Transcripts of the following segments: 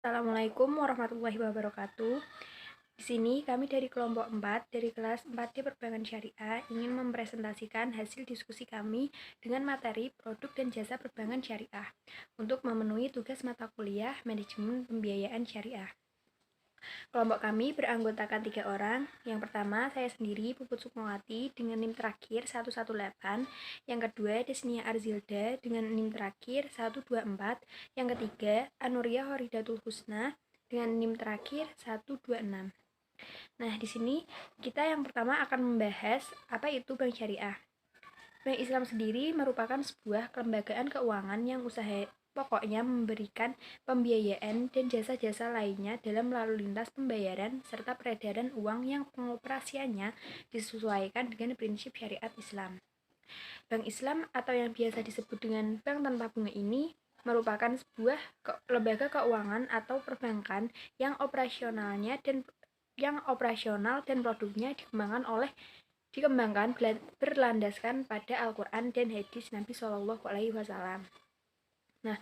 Assalamualaikum warahmatullahi wabarakatuh. Di sini kami dari kelompok 4 dari kelas 4D Perbankan Syariah ingin mempresentasikan hasil diskusi kami dengan materi produk dan jasa perbankan syariah untuk memenuhi tugas mata kuliah manajemen pembiayaan syariah. Kelompok kami beranggotakan 3 orang. Yang pertama, saya sendiri, Puput Sukmawati dengan NIM terakhir 118. Yang kedua, Desnia Arzilda dengan NIM terakhir 124. Yang ketiga, Anuria Horidatul Husna dengan NIM terakhir 126. Nah, di sini kita yang pertama akan membahas apa itu bank syariah. Bank Islam sendiri merupakan sebuah kelembagaan keuangan yang pokoknya memberikan pembiayaan dan jasa-jasa lainnya dalam lalu lintas pembayaran serta peredaran uang yang pengoperasiannya disesuaikan dengan prinsip syariat Islam. Bank Islam atau yang biasa disebut dengan bank tanpa bunga ini merupakan sebuah lembaga keuangan atau perbankan yang operasional dan produknya dikembangkan berlandaskan pada Al-Quran dan hadis Nabi Shallallahu Alaihi Wasallam. Nah,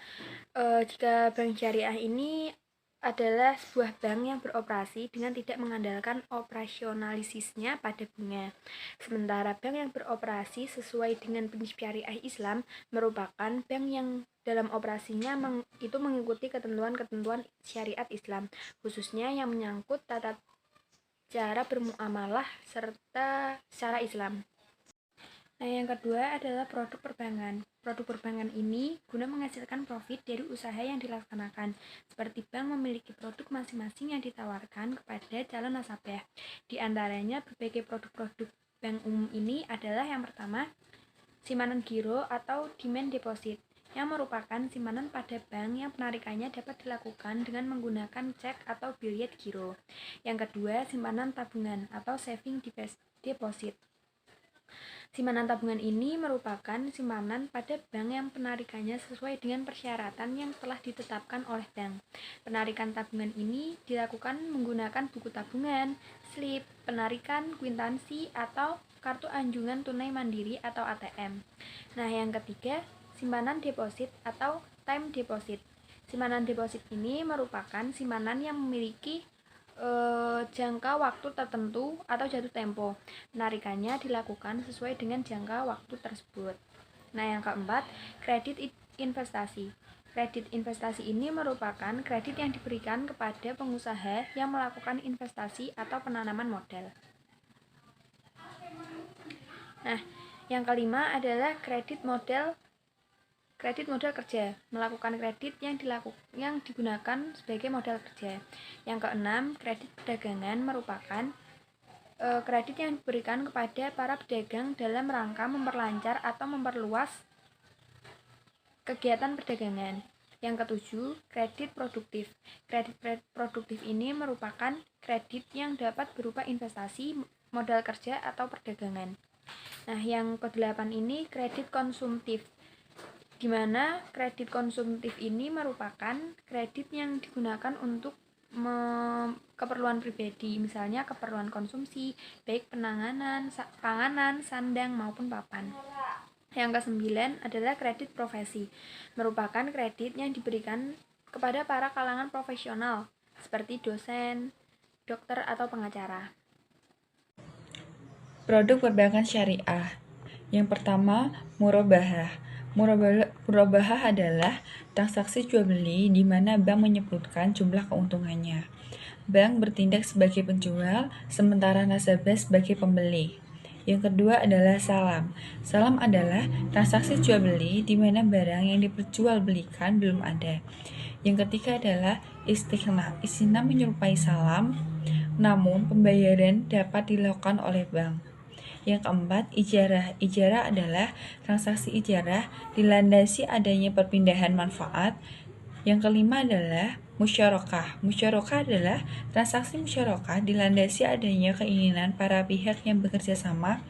jika bank syariah ini adalah sebuah bank yang beroperasi dengan tidak mengandalkan operasionalisisnya pada bunga. Sementara bank yang beroperasi sesuai dengan prinsip syariah Islam merupakan bank yang dalam operasinya itu mengikuti ketentuan-ketentuan syariat Islam, khususnya yang menyangkut tata cara bermuamalah serta secara Islam. Nah, yang kedua adalah produk perbankan. Produk perbankan ini guna menghasilkan profit dari usaha yang dilaksanakan, seperti bank memiliki produk masing-masing yang ditawarkan kepada calon nasabah. Di antaranya berbagai produk-produk bank umum ini adalah yang pertama, simpanan giro atau demand deposit, yang merupakan simpanan pada bank yang penarikannya dapat dilakukan dengan menggunakan cek atau biljet giro. Yang kedua, simpanan tabungan atau saving deposit. Simpanan tabungan ini merupakan simpanan pada bank yang penarikannya sesuai dengan persyaratan yang telah ditetapkan oleh bank. Penarikan tabungan ini dilakukan menggunakan buku tabungan, slip, penarikan, kwitansi, atau kartu anjungan tunai mandiri atau ATM. Nah, yang ketiga, simpanan deposit atau time deposit. Simpanan deposit ini merupakan simpanan yang memiliki jangka waktu tertentu atau jatuh tempo. Penarikannya dilakukan sesuai dengan jangka waktu tersebut. Nah, yang keempat, kredit investasi. Kredit investasi ini merupakan kredit yang diberikan kepada pengusaha yang melakukan investasi atau penanaman modal. Nah, yang kelima adalah kredit modal kerja, melakukan kredit yang digunakan sebagai modal kerja. Yang keenam, kredit perdagangan merupakan kredit yang diberikan kepada para pedagang dalam rangka memperlancar atau memperluas kegiatan perdagangan. Yang ketujuh, kredit produktif. Kredit produktif ini merupakan kredit yang dapat berupa investasi, modal kerja, atau perdagangan. Nah, yang kedelapan ini kredit konsumtif, di mana kredit konsumtif ini merupakan kredit yang digunakan untuk keperluan pribadi, misalnya keperluan konsumsi, baik panganan, sandang, maupun papan. Yang kesembilan adalah kredit profesi, merupakan kredit yang diberikan kepada para kalangan profesional, seperti dosen, dokter, atau pengacara. Produk perbankan syariah. Yang pertama, murabahah. Murabahah adalah transaksi jual beli di mana bank menyebutkan jumlah keuntungannya. Bank bertindak sebagai penjual, sementara nasabah sebagai pembeli. Yang kedua adalah salam. Salam adalah transaksi jual beli di mana barang yang diperjualbelikan belum ada. Yang ketiga adalah istighna. Istighna menyerupai salam, namun pembayaran dapat dilakukan oleh bank. Yang keempat, ijarah. Ijarah adalah transaksi ijarah dilandasi adanya perpindahan manfaat. Yang kelima adalah musyarakah. Musyarakah adalah transaksi musyarakah dilandasi adanya keinginan para pihak yang bekerja sama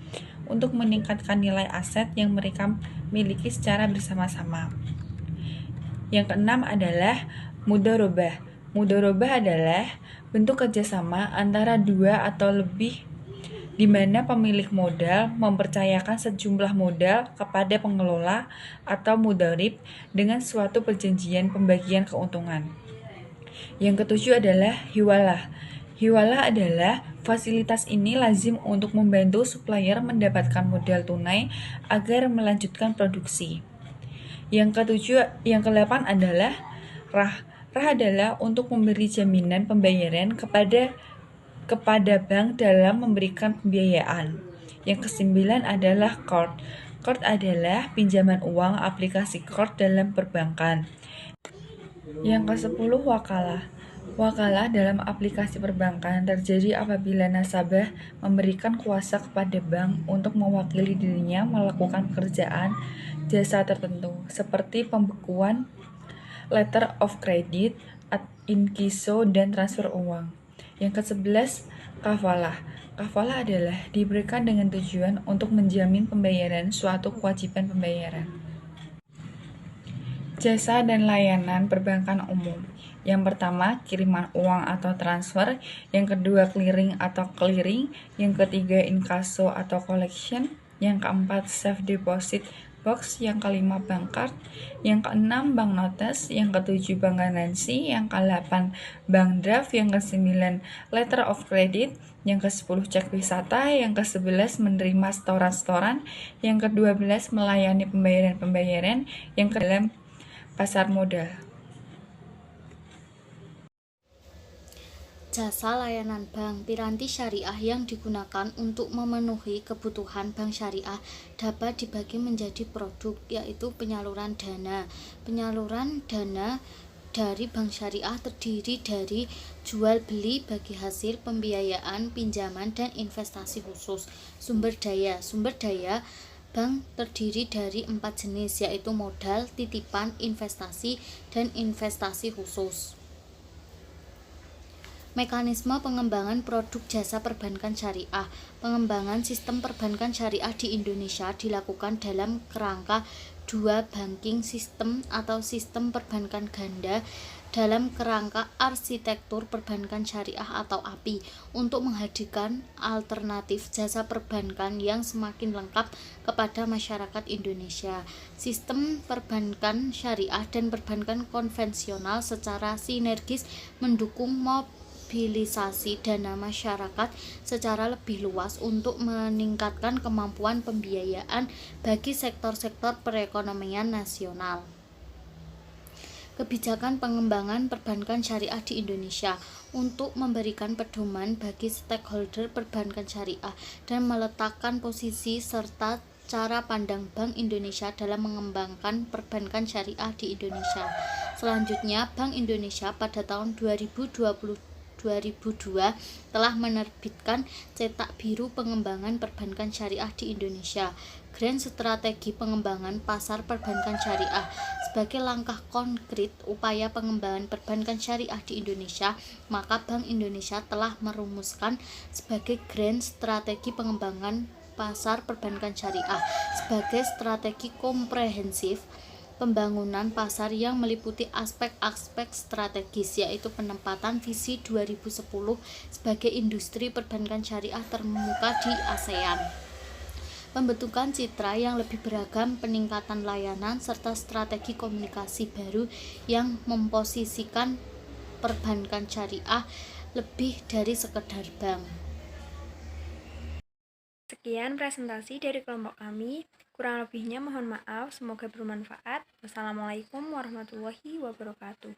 untuk meningkatkan nilai aset yang mereka miliki secara bersama-sama. Yang keenam adalah mudharabah. Mudharabah adalah bentuk kerjasama antara dua atau lebih di mana pemilik modal mempercayakan sejumlah modal kepada pengelola atau mudharib dengan suatu perjanjian pembagian keuntungan. Yang ketujuh adalah hiwalah. Hiwalah adalah fasilitas ini lazim untuk membantu supplier mendapatkan modal tunai agar melanjutkan produksi. Yang kedelapan adalah rah. Rah adalah untuk memberi jaminan pembayaran kepada bank dalam memberikan pembiayaan. Yang kesembilan adalah qard. Qard adalah pinjaman uang aplikasi qard dalam perbankan. Yang ke-10 wakalah. Wakalah dalam aplikasi perbankan terjadi apabila nasabah memberikan kuasa kepada bank untuk mewakili dirinya melakukan pekerjaan jasa tertentu, seperti pembekuan, letter of credit, inkiso, dan transfer uang. Yang ke-11 kafalah. Kafalah adalah diberikan dengan tujuan untuk menjamin pembayaran suatu kewajiban pembayaran. Jasa dan layanan perbankan umum. Yang pertama, kiriman uang atau transfer. Yang kedua, clearing atau clearing. Yang ketiga, inkaso atau collection. Yang keempat, safe deposit box. Yang kelima, bank card. Yang keenam, bank notes. Yang ketujuh, bank garansi. Yang kedelapan, bank draft. Yang kesembilan, letter of credit. Yang ke-10 cek wisata. Yang ke-11 menerima setoran-setoran. Yang ke-12 melayani pembayaran-pembayaran. Yang ke-dalam pasar modal. Jasa layanan bank piranti syariah yang digunakan untuk memenuhi kebutuhan bank syariah dapat dibagi menjadi produk, yaitu penyaluran dana. Penyaluran dana dari bank syariah terdiri dari jual beli bagi hasil pembiayaan, pinjaman, dan investasi khusus. Sumber daya bank terdiri dari 4 jenis, yaitu modal, titipan, investasi, dan investasi khusus. Mekanisme pengembangan produk jasa perbankan syariah. Pengembangan sistem perbankan syariah di Indonesia dilakukan dalam kerangka dua banking system atau sistem perbankan ganda dalam kerangka arsitektur perbankan syariah atau API untuk menghadirkan alternatif jasa perbankan yang semakin lengkap kepada masyarakat Indonesia. Sistem perbankan syariah dan perbankan konvensional secara sinergis mendukung mobilisasi dana masyarakat secara lebih luas untuk meningkatkan kemampuan pembiayaan bagi sektor-sektor perekonomian nasional. Kebijakan pengembangan perbankan syariah di Indonesia untuk memberikan pedoman bagi stakeholder perbankan syariah dan meletakkan posisi serta cara pandang Bank Indonesia dalam mengembangkan perbankan syariah di Indonesia. Selanjutnya, Bank Indonesia pada tahun 2002 telah menerbitkan cetak biru pengembangan perbankan syariah di Indonesia, Grand Strategi Pengembangan Pasar Perbankan Syariah. Sebagai langkah konkret upaya pengembangan perbankan syariah di Indonesia, maka Bank Indonesia telah merumuskan sebagai Grand Strategi Pengembangan Pasar Perbankan Syariah sebagai strategi komprehensif pembangunan pasar yang meliputi aspek-aspek strategis, yaitu penempatan visi 2010 sebagai industri perbankan syariah terkemuka di ASEAN, pembentukan citra yang lebih beragam, peningkatan layanan, serta strategi komunikasi baru yang memposisikan perbankan syariah lebih dari sekedar bank. Sekian presentasi dari kelompok kami. Kurang lebihnya mohon maaf, semoga bermanfaat. Wassalamualaikum warahmatullahi wabarakatuh.